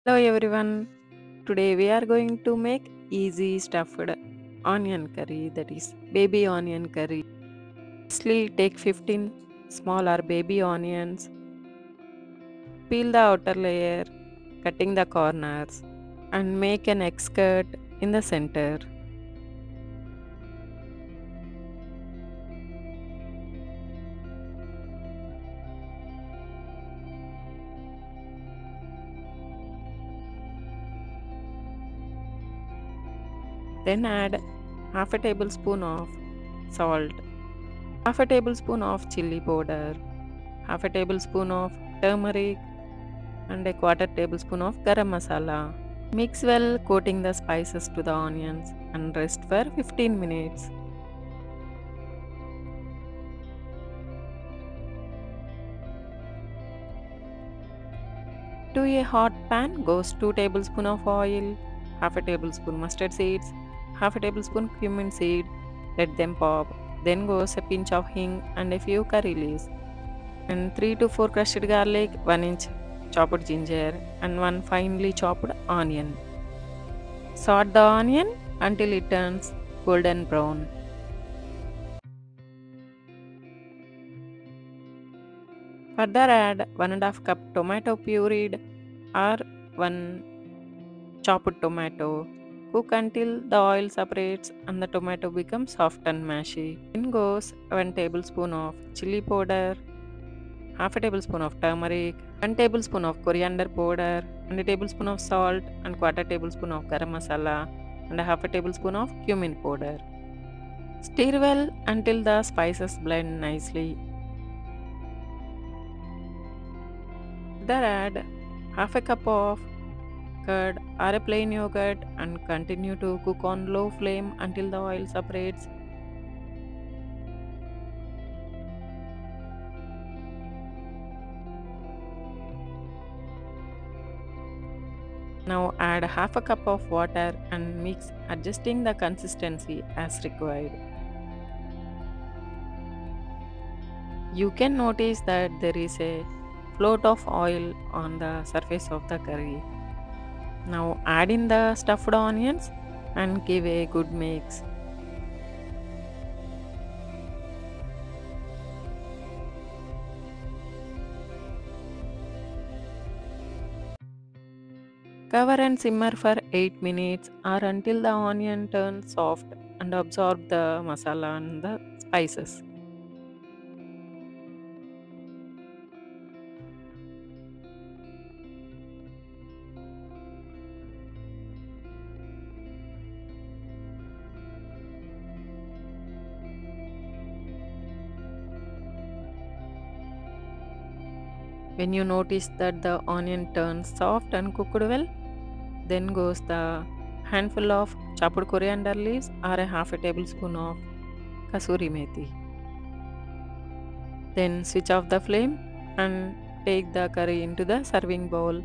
Hello everyone. Today we are going to make easy stuffed onion curry, that is baby onion curry. Firstly, take 15 small or baby onions, peel the outer layer, cutting the corners, and make an egg skirt in the center. Then add half a tablespoon of salt, half a tablespoon of chilli powder, half a tablespoon of turmeric, and a quarter tablespoon of garam masala. Mix well, coating the spices to the onions and rest for 15 minutes. To a hot pan goes 2 tablespoons of oil, half a tablespoon mustard seeds, half a tablespoon cumin seed. Let them pop. Then goes a pinch of hing and a few curry leaves, and 3 to 4 crushed garlic, 1 inch chopped ginger, and 1 finely chopped onion. Saute the onion until it turns golden brown. Further add 1.5 cup tomato pureed or 1 chopped tomato. Cook until the oil separates and the tomato becomes soft and mashy. Then goes 1 tablespoon of chilli powder, half a tablespoon of turmeric, 1 tablespoon of coriander powder, and a tablespoon of salt, and quarter tablespoon of garam masala, and a half a tablespoon of cumin powder. Stir well until the spices blend nicely. Further add half a cup of curd or a plain yogurt and continue to cook on low flame until the oil separates. Now add half a cup of water and mix, adjusting the consistency as required. You can notice that there is a float of oil on the surface of the curry. Now add in the stuffed onions and give a good mix. Cover and simmer for 8 minutes or until the onion turns soft and absorb the masala and the spices. When you notice that the onion turns soft and cooked well, then goes the handful of chopped coriander leaves or a half a tablespoon of kasuri methi. Then switch off the flame and take the curry into the serving bowl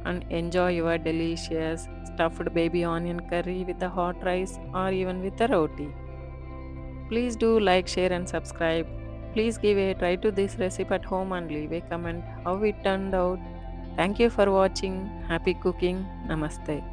and enjoy your delicious stuffed baby onion curry with the hot rice or even with the roti. Please do like, share and subscribe. Please give a try to this recipe at home and leave a comment how it turned out. Thank you for watching. Happy cooking. Namaste.